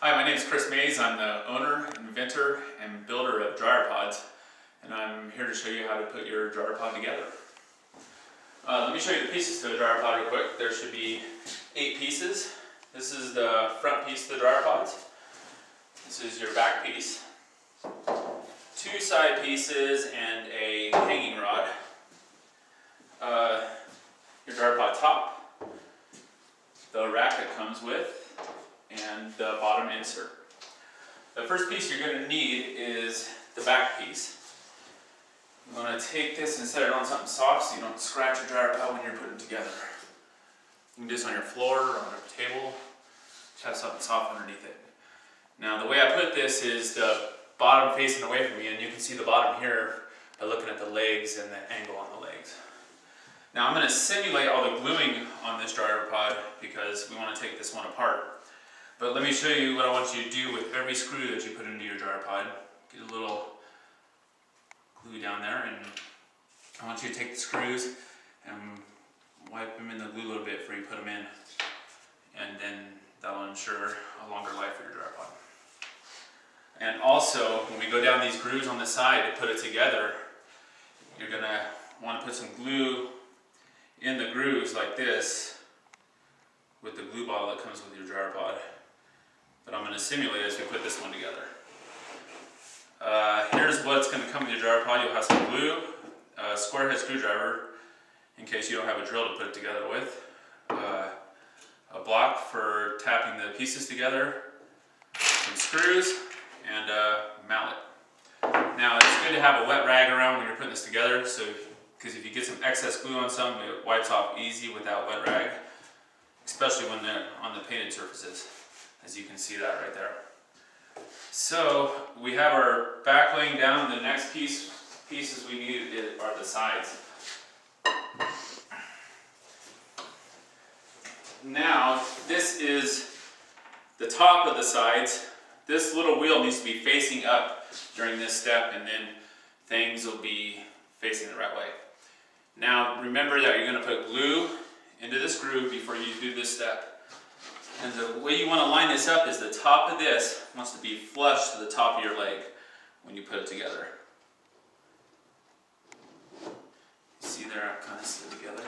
Hi, my name is Chris Mays. I'm the owner, inventor, and builder of Dryerpods, and I'm here to show you how to put your Dryerpod together. Let me show you the pieces to a Dryerpod real quick. There should be 8 pieces. This is the front piece of the Dryerpods. This is your back piece. 2 side pieces and a hanging rod. Your Dryerpod top, the rack that comes with, and the bottom insert. The first piece you're going to need is the back piece. You want to take this and set it on something soft so you don't scratch your Dryerpod when you're putting it together. You can do this on your floor or on a table. Just have something soft underneath it. Now the way I put this is the bottom facing away from me, and you can see the bottom here by looking at the legs and the angle on the legs. Now I'm going to simulate all the gluing on this Dryerpod because we want to take this one apart. But let me show you what I want you to do with every screw that you put into your Dryerpod. Get a little glue down there, and I want you to take the screws and wipe them in the glue a little bit before you put them in. And then that'll ensure a longer life for your Dryerpod. And also, when we go down these grooves on the side to put it together, you're going to want to put some glue in the grooves like this with the glue bottle that comes with your Dryerpod. But I'm going to simulate as we put this one together. Here's what's going to come with your Dryerpod. You'll have some glue, a square head screwdriver in case you don't have a drill to put it together with, a block for tapping the pieces together, some screws, and a mallet. Now it's good to have a wet rag around when you're putting this together, because if you get some excess glue on something, it wipes off easy without wet rag, especially when they're on the painted surfaces, as you can see that right there. So we have our back laying down. The next pieces we need are the sides. Now this is the top of the sides. This little wheel needs to be facing up during this step, and then things will be facing the right way. Now remember that you're going to put glue into this groove before you do this step. And the way you want to line this up is the top of this wants to be flush to the top of your leg when you put it together. See there, I kind of slid together.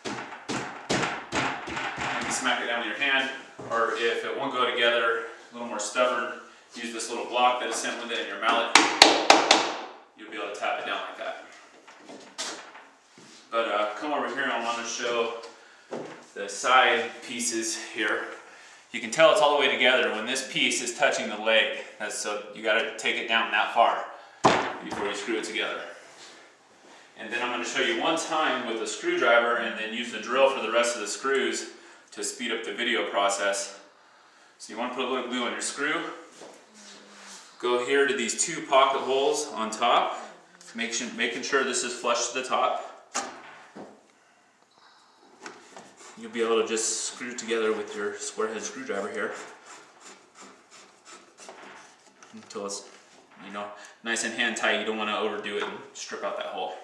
You can smack it down with your hand, or if it won't go together, a little more stubborn, use this little block that is sent with it in your mallet. You'll be able to tap it down like that. But come over here and I want to show the side pieces here. You can tell it's all the way together when this piece is touching the leg. So you got to take it down that far before you screw it together. And then I'm going to show you one time with a screwdriver and then use the drill for the rest of the screws to speed up the video process. So you want to put a little glue on your screw. Go here to these 2 pocket holes on top, making sure this is flush to the top. You'll be able to just screw it together with your square head screwdriver here until it's, nice and hand tight. You don't want to overdo it and strip out that hole.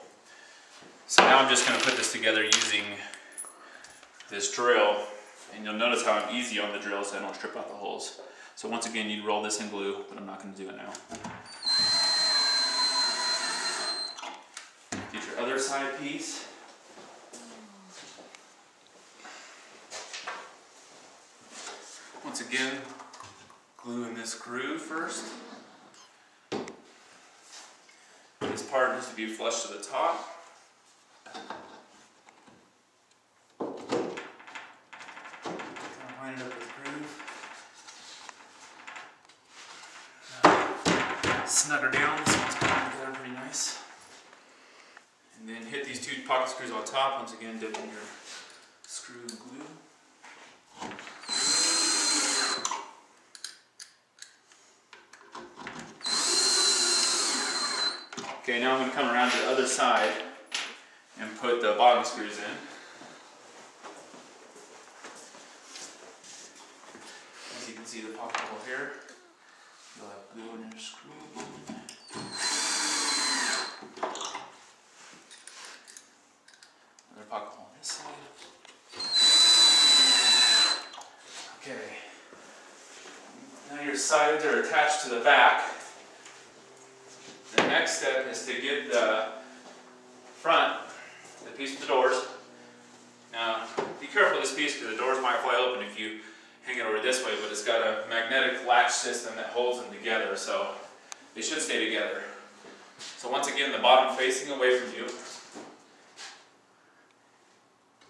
So now I'm just going to put this together using this drill, and you'll notice how I'm easy on the drill so I don't strip out the holes. So once again, you'd roll this in glue, but I'm not going to do it now. Get your other side piece. Once again, glue in this groove first. This part needs to be flush to the top. Line it up with groove. Snug her down, this one's coming together pretty nice. And then hit these 2 pocket screws on top, once again dipping your screw in glue. Okay, now I'm going to come around to the other side and put the bottom screws in. As you can see the pocket hole here, you'll have glue in your screw. Another pocket hole on this side. Okay. Now your sides are attached to the back. The next step is to get the front, the piece with the doors. Now, be careful with this piece because the doors might fly open if you hang it over this way, but it's got a magnetic latch system that holds them together, so they should stay together. So once again, the bottom facing away from you.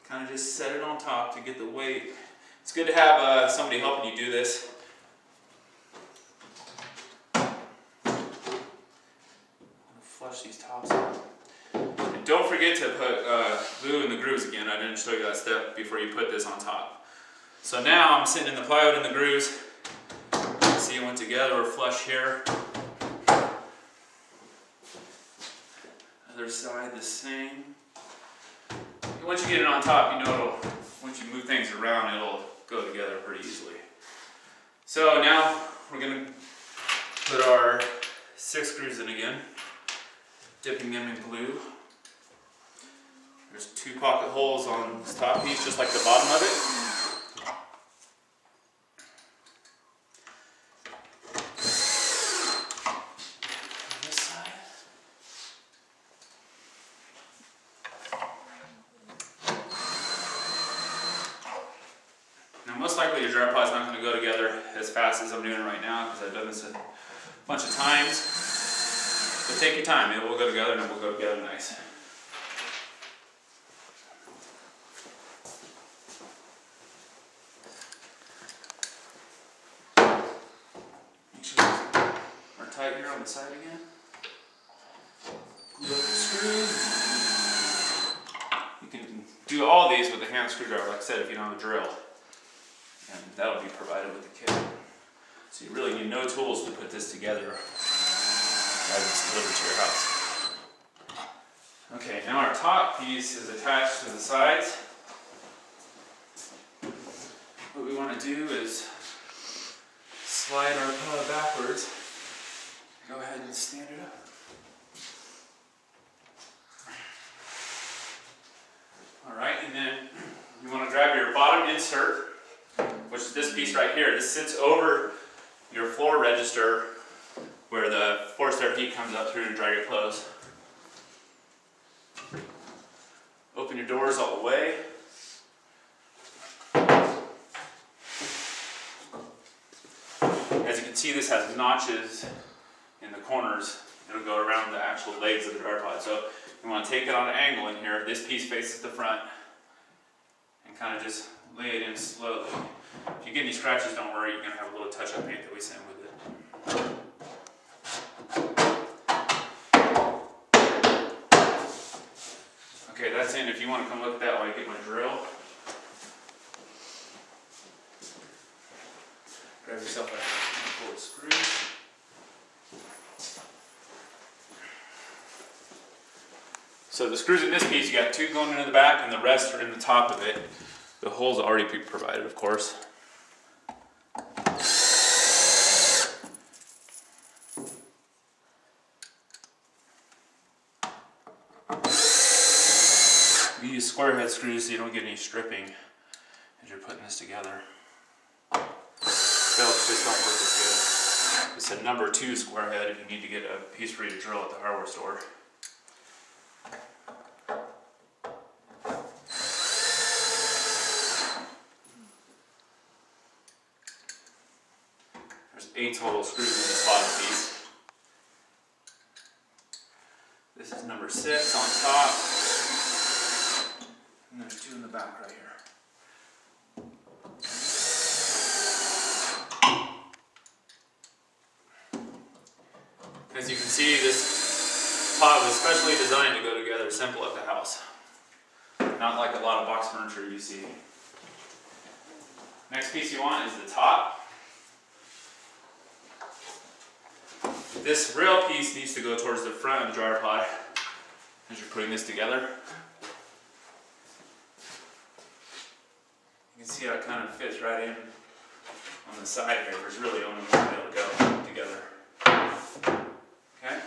Kind of just set it on top to get the weight. It's good to have somebody helping you do this. Flush these tops out. And don't forget to put glue in the grooves again. I didn't show you that step before you put this on top. So now I'm sitting in the plywood and the grooves. See, it went together or flush here. Other side the same. Once you get it on top, you know once you move things around, it'll go together pretty easily. So now we're going to put our 6 screws in again, dipping them in glue. There's 2 pocket holes on this top piece, just like the bottom of it. Most likely your Dryerpod's not going to go together as fast as I'm doing it right now because I've done this a bunch of times. But take your time, it will go together and it will go together nice. Make sure they're tight here on the side again. Glue up the screws. You can do all these with a hand screwdriver, like I said, if you don't have a drill. And that'll be provided with the kit. So you really need no tools to put this together as it's delivered to your house. Okay, now our top piece is attached to the sides. What we want to do is slide our pillow backwards. Go ahead and stand it up. Alright, and then you want to grab your bottom insert, which is this piece right here. This sits over your floor register where the forced air heat comes up through to dry your clothes. Open your doors all the way. As you can see, this has notches in the corners. It'll go around the actual legs of the Dryerpod. So you want to take it on an angle in here. This piece faces the front and kind of just lay it in slowly. If you get any scratches, don't worry, you're going to have a little touch-up paint that we send with it. Okay, that's in. If you want to come look at that while I get my drill. Grab yourself a couple of screws. So the screws in this piece, you got 2 going into the back and the rest are in the top of it. The holes are already provided, of course. You use square head screws so you don't get any stripping as you're putting this together. Belts just don't work as good. It's a number 2 square head if you need to get a piece for you to drill at the hardware store. There's 8 total screws in this bottom piece. This is number 6 on top. And there's 2 in the back right here. As you can see, this pod was specially designed to go together simple at the house. Not like a lot of box furniture you see. Next piece you want is the top. This rail piece needs to go towards the front of the Dryerpod as you're putting this together. You can see how it kind of fits right in on the side here. There's really only one way to go together. Okay?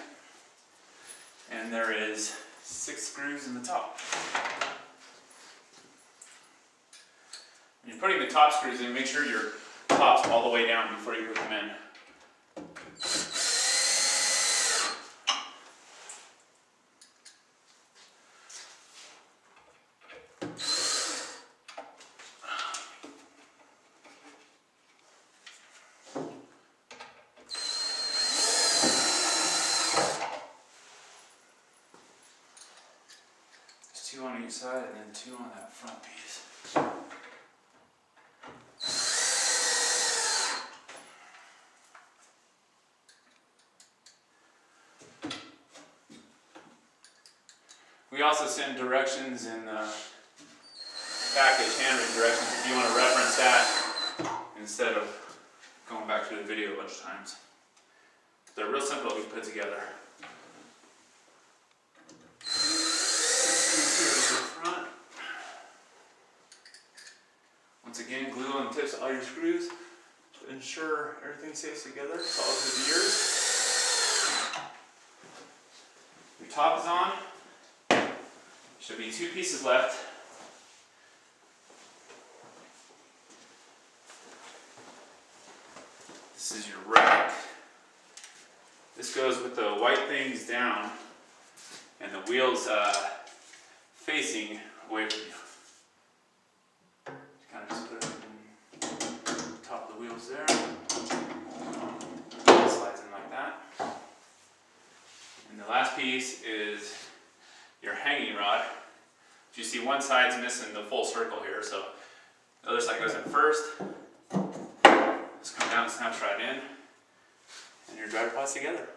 And there is 6 screws in the top. When you're putting the top screws in, make sure your top's all the way down before you put them in. each side and then 2 on that front piece. We also send directions in the package, handwritten directions, if you want to reference that instead of going back through the video a bunch of times. They're real simple to put together. Front. Once again, glue on the tips of all your screws to ensure everything stays together, solid through the years. Your top is on. Should be 2 pieces left. This is your rack. This goes with the white things down and the wheels facing away from you. Kind of just put it on top of the wheels there. It slides in like that. And the last piece is your hanging rod. You see one side's missing the full circle here, so the other side goes in first. Just come down and snaps right in, and your Dryerpods together.